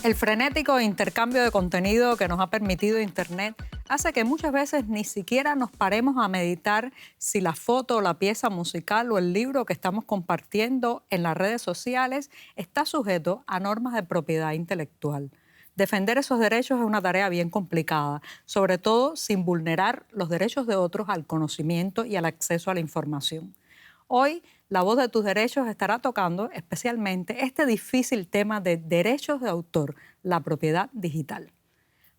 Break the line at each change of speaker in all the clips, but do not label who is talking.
El frenético intercambio de contenido que nos ha permitido Internet hace que muchas veces ni siquiera nos paremos a meditar si la foto, la pieza musical o el libro que estamos compartiendo en las redes sociales está sujeto a normas de propiedad intelectual. Defender esos derechos es una tarea bien complicada, sobre todo sin vulnerar los derechos de otros al conocimiento y al acceso a la información. Hoy, La Voz de tus Derechos estará tocando especialmente este difícil tema de derechos de autor, la propiedad digital.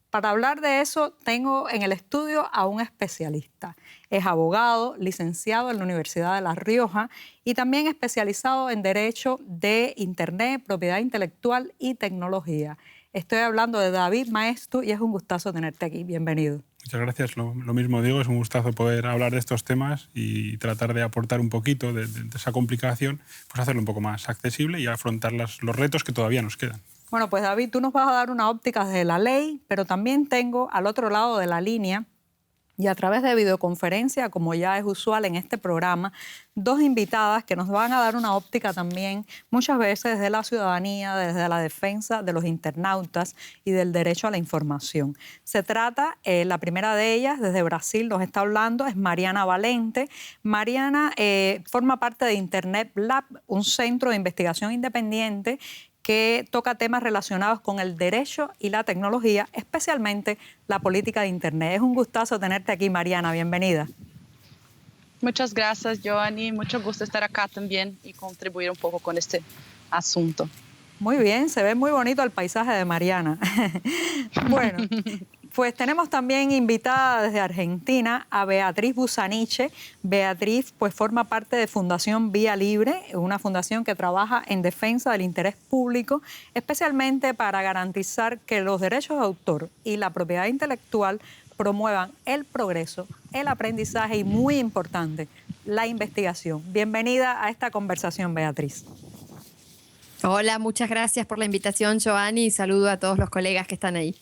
Para hablar de eso, tengo en el estudio a un especialista. Es abogado, licenciado en la Universidad de La Rioja y también especializado en Derecho de Internet, Propiedad Intelectual y Tecnología. Estoy hablando de David Maeztu y es un gustazo tenerte aquí. Bienvenido.
Muchas gracias. Lo mismo digo, es un gustazo poder hablar de estos temas y tratar de aportar un poquito de esa complicación, pues hacerlo un poco más accesible y afrontar los retos que todavía nos quedan.
Bueno, pues David, tú nos vas a dar una óptica desde la ley, pero también tengo al otro lado de la línea y a través de videoconferencia, como ya es usual en este programa, dos invitadas que nos van a dar una óptica también, muchas veces desde la ciudadanía, desde la defensa de los internautas y del derecho a la información. Se trata, la primera de ellas, desde Brasil nos está hablando, es Mariana Valente. Mariana forma parte de Internet Lab, un centro de investigación independiente que toca temas relacionados con el derecho y la tecnología, especialmente la política de Internet. Es un gustazo tenerte aquí, Mariana. Bienvenida.
Muchas gracias, Joanny. Mucho gusto estar acá también y contribuir un poco con este asunto.
Muy bien, se ve muy bonito el paisaje de Mariana. Bueno, pues tenemos también invitada desde Argentina a Beatriz Busaniche. Beatriz pues forma parte de Fundación Vía Libre, una fundación que trabaja en defensa del interés público, especialmente para garantizar que los derechos de autor y la propiedad intelectual promuevan el progreso, el aprendizaje y, muy importante, la investigación. Bienvenida a esta conversación, Beatriz.
Hola, muchas gracias por la invitación, Joanny, y saludo a todos los colegas que están ahí.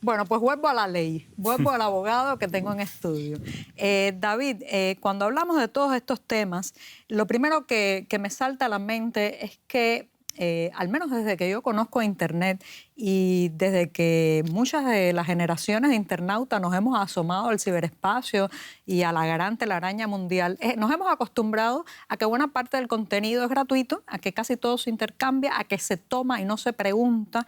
Bueno, pues vuelvo a la ley, vuelvo al abogado que tengo en estudio. David, cuando hablamos de todos estos temas, lo primero que me salta a la mente es que, al menos desde que yo conozco Internet y desde que muchas de las generaciones de internautas nos hemos asomado al ciberespacio y a la gran telaraña mundial, nos hemos acostumbrado a que buena parte del contenido es gratuito, a que casi todo se intercambia, a que se toma y no se pregunta.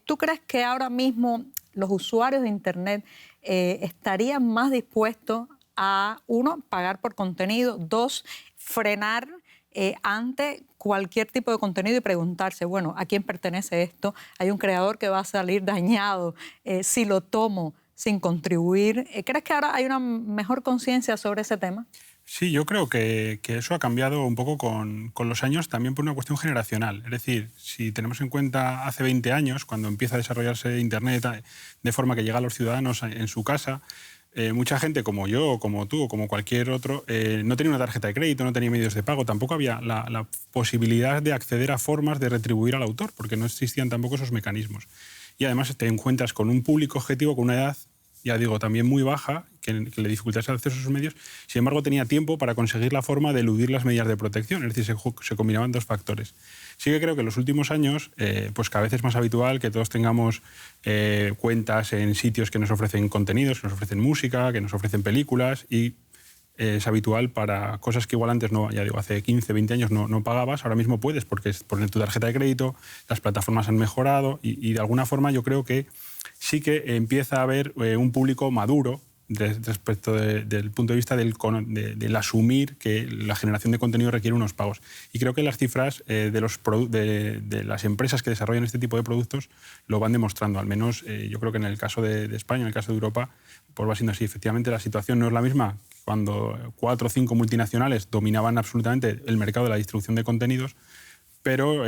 ¿Tú crees que ahora mismo los usuarios de Internet estarían más dispuestos a, uno, pagar por contenido, dos, frenar ante cualquier tipo de contenido y preguntarse, bueno, ¿a quién pertenece esto? ¿Hay un creador que va a salir dañado si lo tomo sin contribuir? ¿Crees que ahora hay una mejor conciencia sobre ese tema?
Sí, yo creo que eso ha cambiado un poco con los años, también por una cuestión generacional. Es decir, si tenemos en cuenta hace 20 años, cuando empieza a desarrollarse Internet de forma que llega a los ciudadanos en su casa, mucha gente como yo, como tú o como cualquier otro, no tenía una tarjeta de crédito, no tenía medios de pago, tampoco había la posibilidad de acceder a formas de retribuir al autor, porque no existían tampoco esos mecanismos. Y además te encuentras con un público objetivo con una edad, ya digo, también muy baja, que le dificultase el acceso a esos medios. Sin embargo, tenía tiempo para conseguir la forma de eludir las medidas de protección, es decir, se combinaban dos factores. Sí que creo que en los últimos años, pues cada vez es más habitual que todos tengamos cuentas en sitios que nos ofrecen contenidos, que nos ofrecen música, que nos ofrecen películas, y es habitual para cosas que igual antes no, ya digo, hace 15, 20 años no pagabas, ahora mismo puedes porque es poner tu tarjeta de crédito, las plataformas han mejorado y de alguna forma yo creo que sí que empieza a haber un público maduro respecto del punto de vista del asumir que la generación de contenido requiere unos pagos. Y creo que las cifras de las empresas que desarrollan este tipo de productos lo van demostrando. Al menos yo creo que en el caso de España, en el caso de Europa, pues va siendo así. Efectivamente, la situación no es la misma cuando 4 o 5 multinacionales dominaban absolutamente el mercado de la distribución de contenidos, pero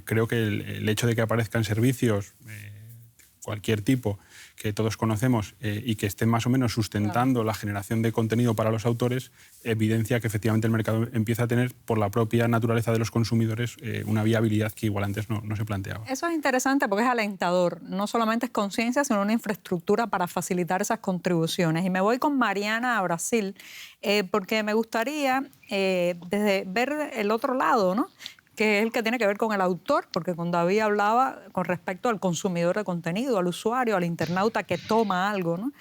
creo que el hecho de que aparezcan servicios cualquier tipo que todos conocemos y que estén más o menos sustentando la generación de contenido para los autores, evidencia que efectivamente el mercado empieza a tener, por la propia naturaleza de los consumidores, una viabilidad que igual antes no se planteaba.
Eso es interesante porque es alentador. No solamente es conciencia, sino una infraestructura para facilitar esas contribuciones. Y me voy con Mariana a Brasil porque me gustaría desde ver el otro lado, ¿no? que es el que tiene que ver con el autor, porque con David hablaba con respecto al consumidor de contenido, al usuario, al internauta que toma algo, ¿no?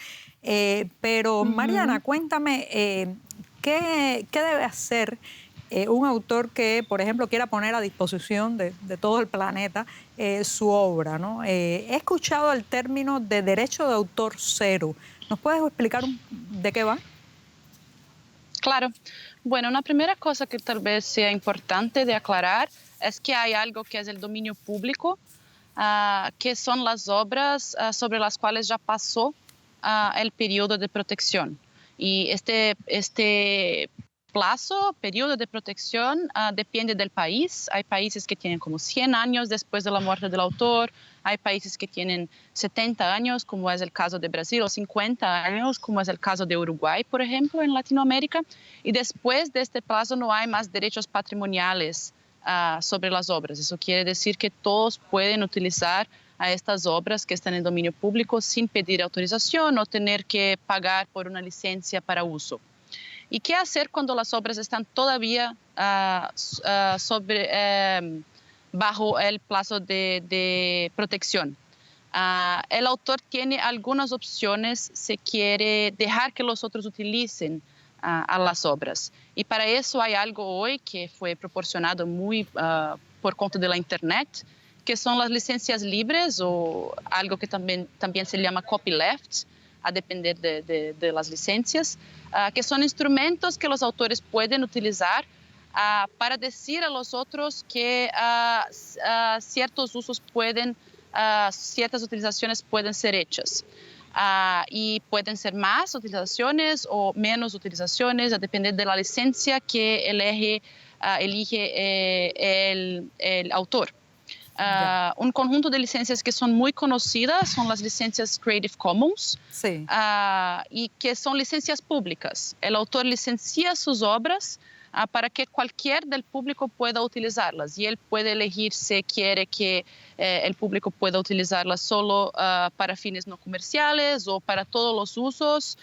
Pero Mariana, cuéntame, ¿qué debe hacer un autor que, por ejemplo, quiera poner a disposición de todo el planeta su obra, ¿no? He escuchado el término de derecho de autor cero. ¿Nos puedes explicar de qué va?
Claro. Bueno, una primera cosa que tal vez sea importante de aclarar es que hay algo que es el dominio público, que son las obras sobre las cuales ya pasó el periodo de protección. Y este periodo de protección depende del país. Hay países que tienen como 100 años después de la muerte del autor, hay países que tienen 70 años, como es el caso de Brasil, o 50 años, como es el caso de Uruguay, por ejemplo, en Latinoamérica. Y después de este plazo no hay más derechos patrimoniales sobre las obras. Eso quiere decir que todos pueden utilizar a estas obras que están en dominio público sin pedir autorización o tener que pagar por una licencia para uso. ¿Y qué hacer cuando las obras están todavía bajo el plazo de protección? El autor tiene algunas opciones si quiere dejar que los otros utilicen a las obras. Y para eso hay algo hoy que fue proporcionado muy por cuenta de la Internet, que son las licencias libres o algo que también se llama copyleft, a depender de las licencias, que son instrumentos que los autores pueden utilizar para decir a los otros que ciertos usos ciertas utilizaciones pueden ser hechas. Y pueden ser más utilizaciones o menos utilizaciones, a depender de la licencia que elige el autor. Un conjunto de licencias que son muy conocidas son las licencias Creative Commons,
Sí.
Y que son licencias públicas. El autor licencia sus obras para que cualquier del público pueda utilizarlas, y él puede elegir si quiere que el público pueda utilizarlas solo para fines no comerciales o para todos los usos.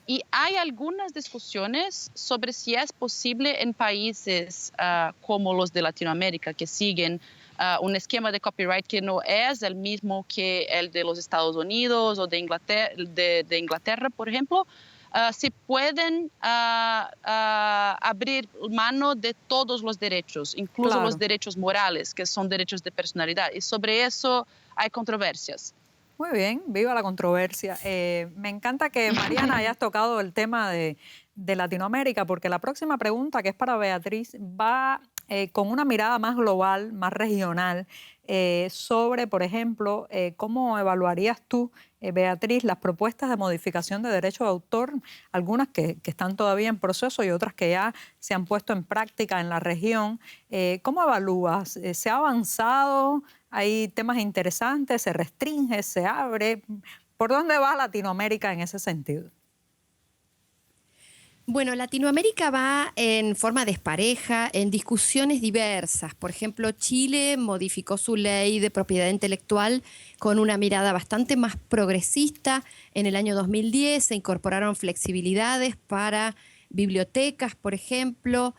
Y hay algunas discusiones sobre si es posible en países como los de Latinoamérica, que siguen un esquema de copyright que no es el mismo que el de los Estados Unidos o de Inglaterra, por ejemplo, si pueden abrir mano de todos los derechos, incluso
Claro.
los derechos morales, que son derechos de personalidad. Y sobre eso hay controversias.
Muy bien, viva la controversia. Me encanta que, Mariana, hayas tocado el tema de Latinoamérica, porque la próxima pregunta, que es para Beatriz, va con una mirada más global, más regional, sobre, por ejemplo, cómo evaluarías tú, Beatriz, las propuestas de modificación de derechos de autor, algunas que están todavía en proceso y otras que ya se han puesto en práctica en la región. ¿Cómo evalúas? ¿Se ha avanzado? ¿Hay temas interesantes? ¿Se restringe? ¿Se abre? ¿Por dónde va Latinoamérica en ese sentido?
Bueno, Latinoamérica va en forma despareja, en discusiones diversas. Por ejemplo, Chile modificó su ley de propiedad intelectual con una mirada bastante más progresista. En el año 2010 se incorporaron flexibilidades para bibliotecas, por ejemplo.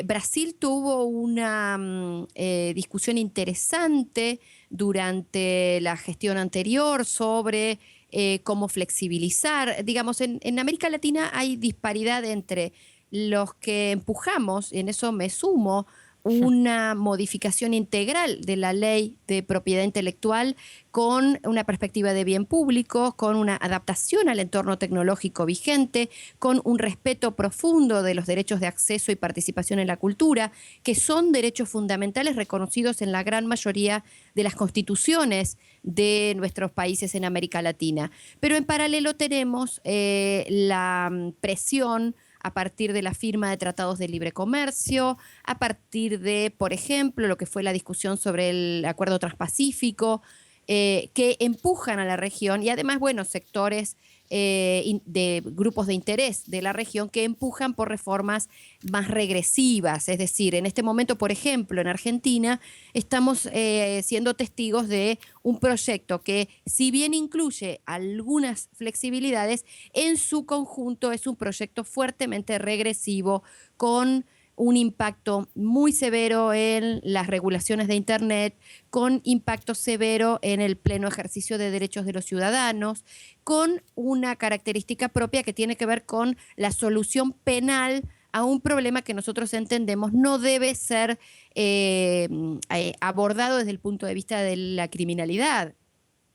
Brasil tuvo una discusión interesante durante la gestión anterior sobre cómo flexibilizar. Digamos, en América Latina hay disparidad entre los que empujamos, y en eso me sumo, una modificación integral de la ley de propiedad intelectual con una perspectiva de bien público, con una adaptación al entorno tecnológico vigente, con un respeto profundo de los derechos de acceso y participación en la cultura, que son derechos fundamentales reconocidos en la gran mayoría de las constituciones de nuestros países en América Latina. Pero en paralelo tenemos la presión a partir de la firma de tratados de libre comercio, a partir de, por ejemplo, lo que fue la discusión sobre el Acuerdo Transpacífico, que empujan a la región, y además, bueno, sectores de grupos de interés de la región que empujan por reformas más regresivas. Es decir, en este momento, por ejemplo, en Argentina, estamos siendo testigos de un proyecto que, si bien incluye algunas flexibilidades, en su conjunto es un proyecto fuertemente regresivo con un impacto muy severo en las regulaciones de Internet, con impacto severo en el pleno ejercicio de derechos de los ciudadanos, con una característica propia que tiene que ver con la solución penal a un problema que nosotros entendemos no debe ser abordado desde el punto de vista de la criminalidad.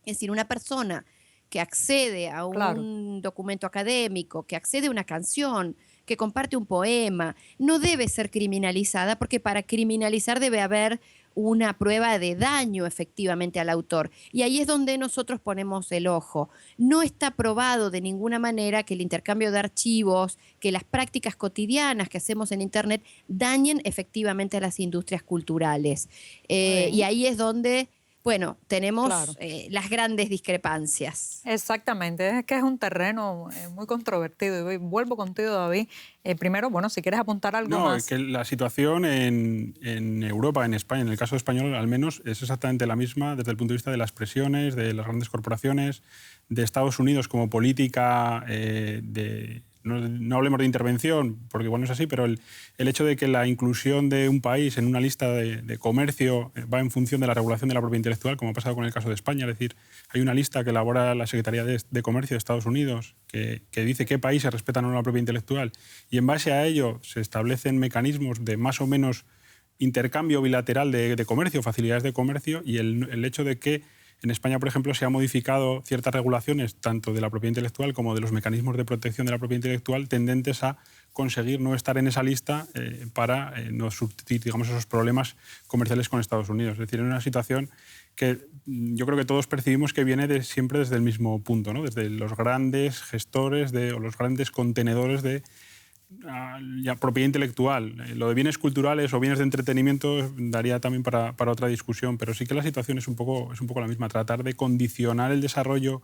Es decir, una persona que accede a un documento académico, que accede a una canción, que comparte un poema, no debe ser criminalizada, porque para criminalizar debe haber una prueba de daño efectivamente al autor. Y ahí es donde nosotros ponemos el ojo. No está probado de ninguna manera que el intercambio de archivos, que las prácticas cotidianas que hacemos en Internet dañen efectivamente a las industrias culturales. Y ahí es donde, bueno, tenemos las grandes discrepancias.
Exactamente, es que es un terreno muy controvertido. Y vuelvo contigo, David. Primero, bueno, si quieres apuntar algo más.
Es que la situación en Europa, en España, en el caso español al menos, es exactamente la misma desde el punto de vista de las presiones, de las grandes corporaciones, de Estados Unidos como política no hablemos de intervención, porque igual no es así, pero el hecho de que la inclusión de un país en una lista de comercio va en función de la regulación de la propiedad intelectual, como ha pasado con el caso de España. Es decir, hay una lista que elabora la Secretaría de Comercio de Estados Unidos que dice qué países respetan o no la propiedad intelectual, y en base a ello se establecen mecanismos de más o menos intercambio bilateral de comercio, facilidades de comercio, y el hecho de que en España, por ejemplo, se han modificado ciertas regulaciones tanto de la propiedad intelectual como de los mecanismos de protección de la propiedad intelectual tendentes a conseguir no estar en esa lista para no subsistir, digamos, esos problemas comerciales con Estados Unidos. Es decir, en una situación que yo creo que todos percibimos que viene siempre desde el mismo punto, ¿no? Desde los grandes gestores o los grandes contenedores de propiedad intelectual. Lo de bienes culturales o bienes de entretenimiento daría también para otra discusión, pero sí que la situación es un poco la misma, tratar de condicionar el desarrollo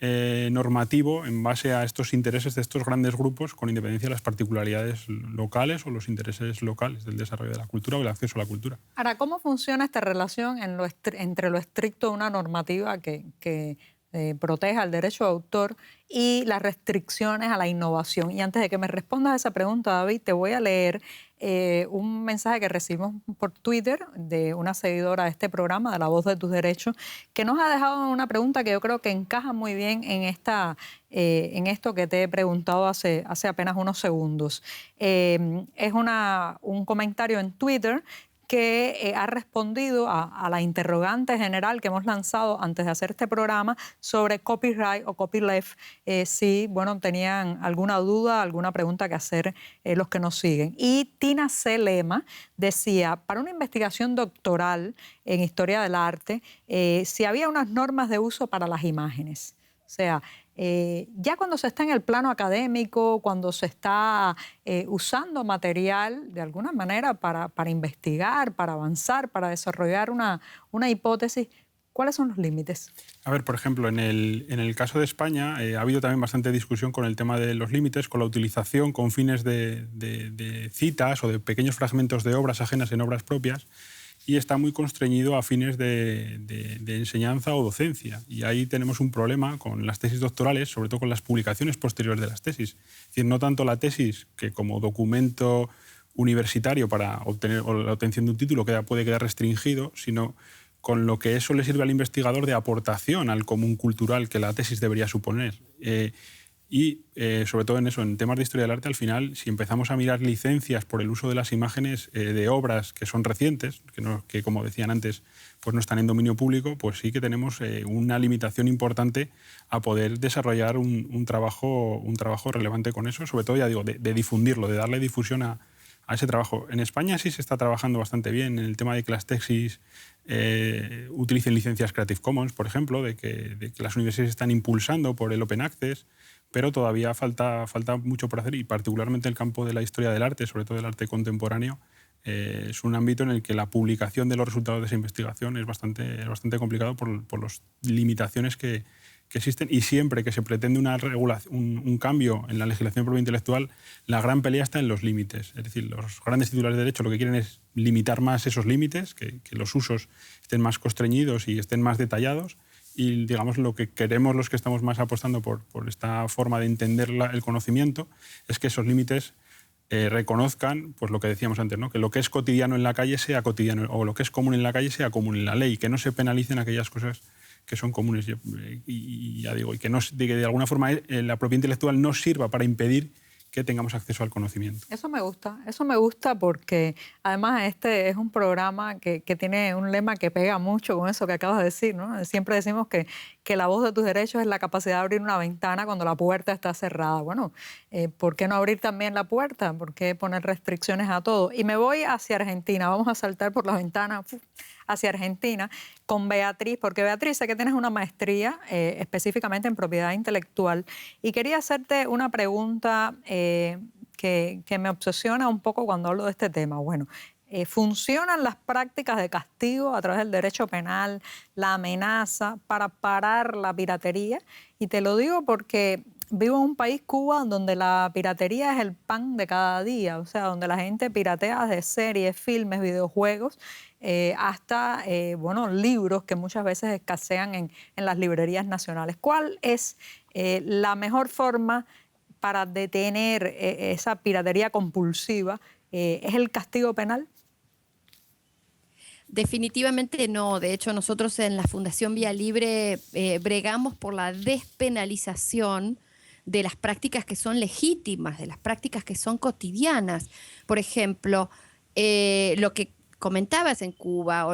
normativo en base a estos intereses de estos grandes grupos, con independencia de las particularidades locales o los intereses locales del desarrollo de la cultura o el acceso a la cultura.
Ahora, ¿cómo funciona esta relación entre lo estricto de una normativa que proteja el derecho de autor y las restricciones a la innovación? Y antes de que me respondas a esa pregunta, David, te voy a leer un mensaje que recibimos por Twitter de una seguidora de este programa, de La Voz de tus Derechos, que nos ha dejado una pregunta que yo creo que encaja muy bien en esto que te he preguntado hace apenas unos segundos. Es un comentario en Twitter que ha respondido a la interrogante general que hemos lanzado antes de hacer este programa sobre copyright o copyleft, si tenían alguna duda, alguna pregunta que hacer los que nos siguen. Y Tina C. Lema decía, para una investigación doctoral en Historia del Arte, si había unas normas de uso para las imágenes. O sea, ya cuando se está en el plano académico, cuando se está usando material de alguna manera para investigar, para avanzar, para desarrollar una hipótesis, ¿cuáles son los límites?
A ver, por ejemplo, en el caso de España ha habido también bastante discusión con el tema de los límites, con la utilización con fines de citas o de pequeños fragmentos de obras ajenas en obras propias, y está muy constreñido a fines de enseñanza o docencia. Y ahí tenemos un problema con las tesis doctorales, sobre todo con las publicaciones posteriores de las tesis. Es decir, no tanto la tesis, que como documento universitario para obtener o la obtención de un título puede quedar restringido, sino con lo que eso le sirve al investigador de aportación al común cultural que la tesis debería suponer. Y sobre todo en temas de historia del arte, al final, si empezamos a mirar licencias por el uso de las imágenes de obras que son recientes, que como decían antes, pues no están en dominio público, pues sí que tenemos una limitación importante a poder desarrollar un trabajo relevante con eso, sobre todo, ya digo, de difundirlo, de darle difusión a ese trabajo. En España sí se está trabajando bastante bien en el tema de que las tesis utilicen licencias Creative Commons, por ejemplo, de que las universidades están impulsando por el Open Access, pero todavía falta mucho por hacer, y particularmente el campo de la historia del arte, sobre todo del arte contemporáneo, es un ámbito en el que la publicación de los resultados de esa investigación es bastante complicado por las limitaciones que existen, y siempre que se pretende un cambio en la legislación de propiedad intelectual, la gran pelea está en los límites. Es decir, los grandes titulares de derecho lo que quieren es limitar más esos límites, que los usos estén más constreñidos y estén más detallados. Y digamos, lo que queremos los que estamos más apostando por esta forma de entender el conocimiento es que esos límites reconozcan pues lo que decíamos antes, ¿no? Que lo que es cotidiano en la calle sea cotidiano, o lo que es común en la calle sea común en la ley, que no se penalicen aquellas cosas que son comunes. Y ya digo, y que de alguna forma la propiedad intelectual no sirva para impedir que tengamos acceso al conocimiento.
Eso me gusta porque además este es un programa que tiene un lema que pega mucho con eso que acabas de decir, ¿no? Siempre decimos que la voz de tus derechos es la capacidad de abrir una ventana cuando la puerta está cerrada. Bueno, ¿por qué no abrir también la puerta? ¿Por qué poner restricciones a todo? Y me voy hacia Argentina, vamos a saltar por la ventana hacia Argentina con Beatriz, porque Beatriz, sé que tienes una maestría específicamente en propiedad intelectual y quería hacerte una pregunta que me obsesiona un poco cuando hablo de este tema. Bueno, ¿funcionan las prácticas de castigo a través del derecho penal, la amenaza, para parar la piratería? Y te lo digo porque vivo en un país, Cuba, donde la piratería es el pan de cada día, o sea, donde la gente piratea desde series, filmes, videojuegos, hasta libros que muchas veces escasean en las librerías nacionales. ¿Cuál es la mejor forma para detener esa piratería compulsiva? ¿Es el castigo penal?
Definitivamente no. De hecho, nosotros en la Fundación Vía Libre bregamos por la despenalización de las prácticas que son legítimas, de las prácticas que son cotidianas. Por ejemplo, lo que comentabas en Cuba,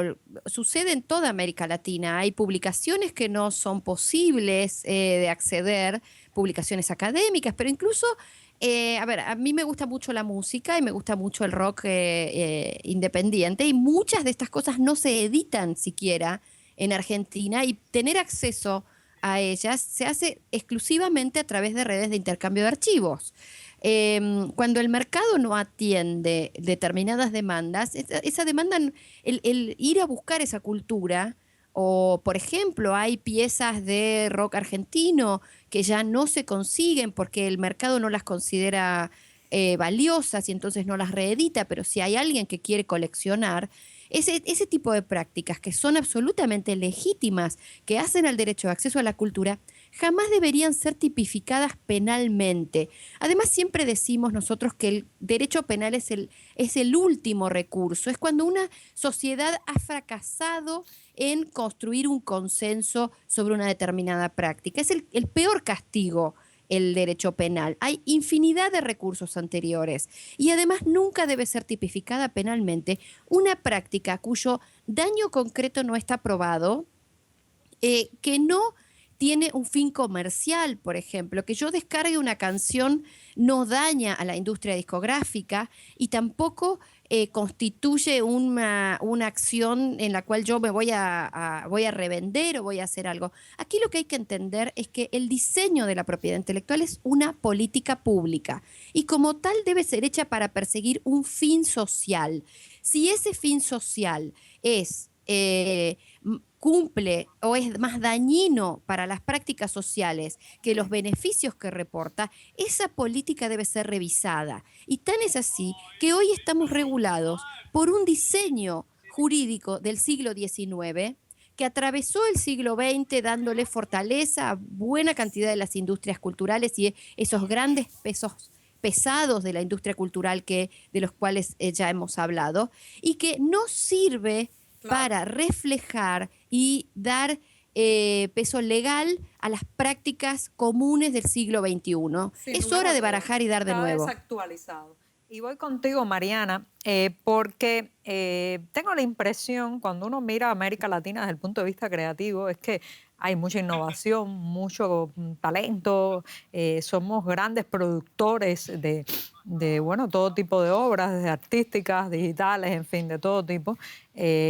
sucede en toda América Latina. Hay publicaciones que no son posibles de acceder, publicaciones académicas, pero incluso, a mí me gusta mucho la música y me gusta mucho el rock independiente, y muchas de estas cosas no se editan siquiera en Argentina, y tener acceso a ellas se hace exclusivamente a través de redes de intercambio de archivos. Cuando el mercado no atiende determinadas demandas, esa demanda, el ir a buscar esa cultura, o por ejemplo hay piezas de rock argentino que ya no se consiguen porque el mercado no las considera valiosas y entonces no las reedita, pero si hay alguien que quiere coleccionar, ese tipo de prácticas que son absolutamente legítimas, que hacen al derecho de acceso a la cultura, jamás deberían ser tipificadas penalmente. Además, siempre decimos nosotros que el derecho penal es el último recurso, es cuando una sociedad ha fracasado en construir un consenso sobre una determinada práctica. Es el peor castigo, el derecho penal. Hay infinidad de recursos anteriores y además nunca debe ser tipificada penalmente una práctica cuyo daño concreto no está probado, que no tiene un fin comercial. Por ejemplo, que yo descargue una canción no daña a la industria discográfica y tampoco constituye una acción en la cual yo me voy a revender o voy a hacer algo. Aquí lo que hay que entender es que el diseño de la propiedad intelectual es una política pública y como tal debe ser hecha para perseguir un fin social. Si ese fin social cumple o es más dañino para las prácticas sociales que los beneficios que reporta, esa política debe ser revisada. Y tan es así que hoy estamos regulados por un diseño jurídico del siglo XIX que atravesó el siglo XX dándole fortaleza a buena cantidad de las industrias culturales y esos grandes pesos pesados de la industria cultural de los cuales ya hemos hablado, y que no sirve para reflejar y dar peso legal a las prácticas comunes del siglo XXI. Es hora de barajar y dar de nuevo.
Desactualizado. Y voy contigo, Mariana, porque tengo la impresión, cuando uno mira a América Latina desde el punto de vista creativo, es que hay mucha innovación, mucho talento, somos grandes productores de todo tipo de obras, desde artísticas, digitales, en fin, de todo tipo,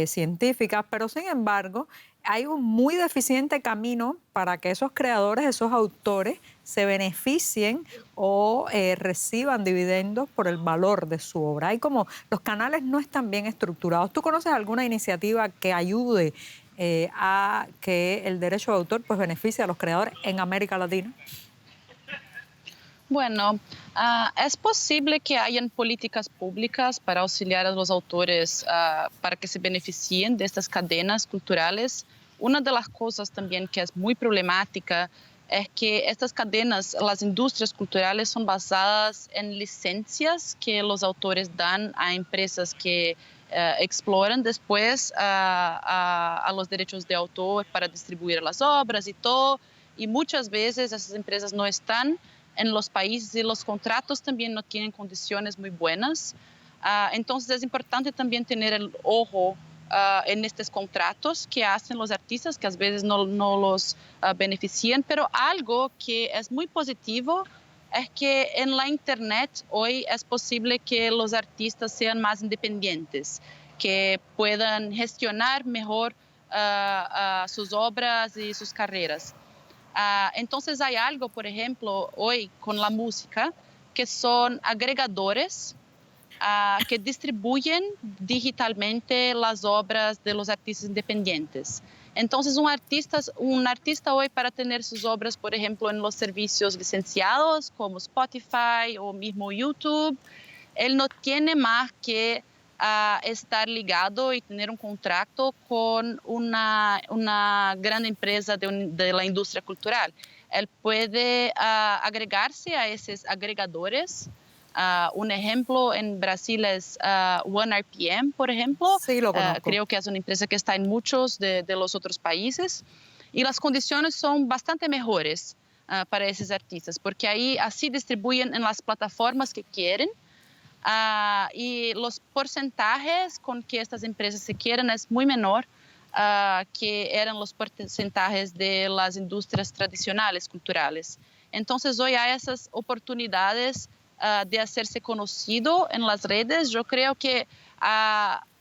científicas, pero sin embargo hay un muy deficiente camino para que esos creadores, esos autores, se beneficien o reciban dividendos por el valor de su obra. Hay como los canales no están bien estructurados. ¿Tú conoces alguna iniciativa que ayude a que el derecho de autor pues beneficie a los creadores en América Latina?
Bueno, es posible que hayan políticas públicas para auxiliar a los autores para que se beneficien de estas cadenas culturales. Una de las cosas también que es muy problemática es que estas cadenas, las industrias culturales, son basadas en licencias que los autores dan a empresas que exploran después a los derechos de autor para distribuir las obras y todo. Y muchas veces esas empresas no están en los países y los contratos también no tienen condiciones muy buenas. Entonces es importante también tener el ojo en estos contratos que hacen los artistas, que a veces no los benefician, pero algo que es muy positivo es que en la Internet hoy es posible que los artistas sean más independientes, que puedan gestionar mejor sus obras y sus carreras. Entonces hay algo, por ejemplo, hoy con la música, que son agregadores que distribuyen digitalmente las obras de los artistas independientes. Entonces, un artista hoy, para tener sus obras, por ejemplo, en los servicios licenciados como Spotify o mismo YouTube, él no tiene más que estar ligado y tener un contrato con una gran empresa de la industria cultural. Él puede agregarse a esos agregadores. Un ejemplo en Brasil es OneRPM, por ejemplo.
Sí, lo conozco.
Creo que es una empresa que está en muchos de los otros países. Y las condiciones son bastante mejores para esos artistas, porque ahí así distribuyen en las plataformas que quieren. Y los porcentajes con que estas empresas se quieren es muy menor que eran los porcentajes de las industrias tradicionales culturales. Entonces hoy hay esas oportunidades de hacerse conocido en las redes. Yo creo que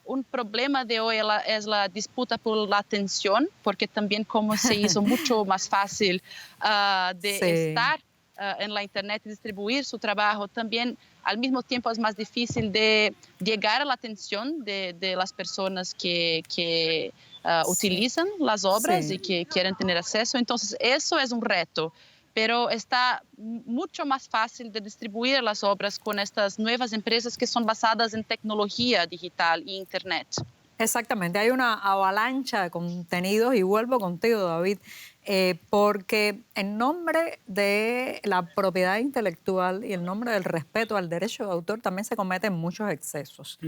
un problema de hoy es la disputa por la atención, porque también como se hizo mucho más fácil de estar en la Internet y distribuir su trabajo, también al mismo tiempo es más difícil de llegar a la atención de las personas que utilizan las obras y que quieren tener acceso. Entonces eso es un reto, pero está mucho más fácil de distribuir las obras con estas nuevas empresas que son basadas en tecnología digital y Internet.
Exactamente, hay una avalancha de contenidos y vuelvo contigo, David, porque en nombre de la propiedad intelectual y en nombre del respeto al derecho de autor también se cometen muchos excesos.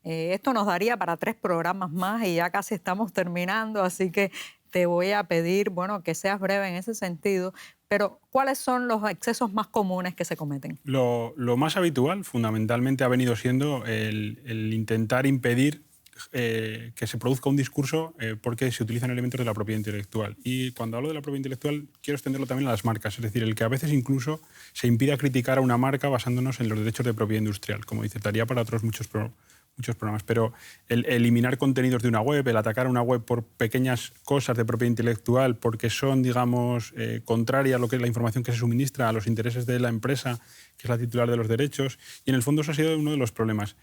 Esto nos daría para 3 programas más y ya casi estamos terminando, así que te voy a pedir, bueno, que seas breve en ese sentido, pero ¿cuáles son los excesos más comunes que se cometen?
Lo más habitual, fundamentalmente, ha venido siendo el intentar impedir que se produzca un discurso porque se utilizan elementos de la propiedad intelectual. Y cuando hablo de la propiedad intelectual, quiero extenderlo también a las marcas, es decir, el que a veces incluso se impida criticar a una marca basándonos en los derechos de propiedad industrial, como disertaría para otros muchos programas, pero el eliminar contenidos de una web, el atacar a una web por pequeñas cosas de propiedad intelectual porque son, digamos, contrarias a lo que es la información que se suministra a los intereses de la empresa, que es la titular de los derechos, y en el fondo eso ha sido uno de los problemas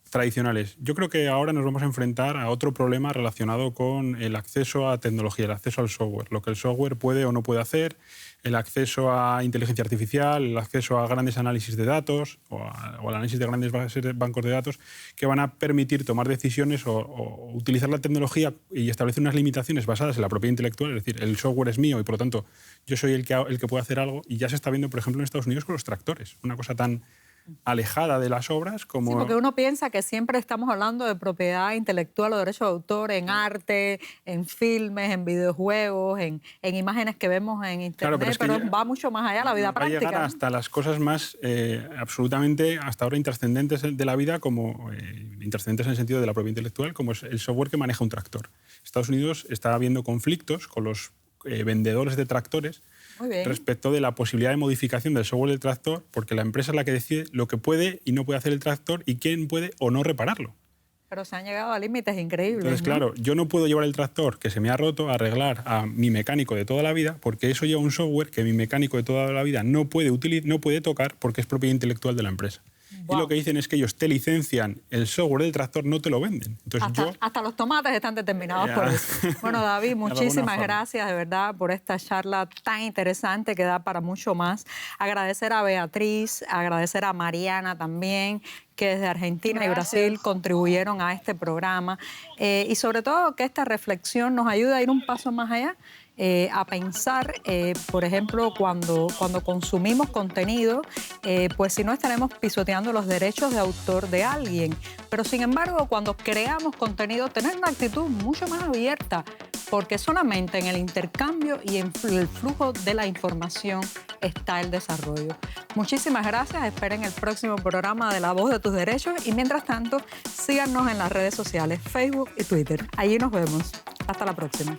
tradicionales. Yo creo que ahora nos vamos a enfrentar a otro problema relacionado con el acceso a tecnología, el acceso al software, lo que el software puede o no puede hacer, el acceso a inteligencia artificial, el acceso a grandes análisis de datos o al análisis de grandes bancos de datos que van a permitir tomar decisiones o utilizar la tecnología y establecer unas limitaciones basadas en la propiedad intelectual, es decir, el software es mío y por lo tanto yo soy el que puede hacer algo, y ya se está viendo, por ejemplo, en Estados Unidos con los tractores, una cosa tan alejada de las obras como...
Sí, porque uno piensa que siempre estamos hablando de propiedad intelectual o derecho de autor en arte, en filmes, en videojuegos, en imágenes que vemos en Internet,
claro,
pero va mucho más allá la vida práctica.
Va a llegar hasta las cosas más absolutamente hasta ahora intrascendentes de la vida, como intrascendentes en el sentido de la propiedad intelectual, como es el software que maneja un tractor. Estados Unidos está habiendo conflictos con los vendedores de tractores respecto de la posibilidad de modificación del software del tractor, porque la empresa es la que decide lo que puede y no puede hacer el tractor y quién puede o no repararlo.
Pero se han llegado a límites increíbles.
Entonces, claro, yo no puedo llevar el tractor que se me ha roto a arreglar a mi mecánico de toda la vida, porque eso lleva un software que mi mecánico de toda la vida no puede tocar porque es propiedad intelectual de la empresa. Wow. Y lo que dicen es que ellos te licencian el software del tractor, no te lo venden. Entonces
hasta los tomates están determinados por eso. Bueno, David, muchísimas gracias de verdad por esta charla tan interesante que da para mucho más. Agradecer a Beatriz, agradecer a Mariana también, que desde Argentina y Brasil contribuyeron a este programa. Y sobre todo que esta reflexión nos ayude a ir un paso más allá a pensar, por ejemplo, cuando consumimos contenido, pues si no estaremos pisoteando los derechos de autor de alguien. Pero sin embargo, cuando creamos contenido, tener una actitud mucho más abierta, porque solamente en el intercambio y en el flujo de la información está el desarrollo. Muchísimas gracias. Esperen el próximo programa de La Voz de tus Derechos y mientras tanto, síganos en las redes sociales, Facebook y Twitter. Allí nos vemos. Hasta la próxima.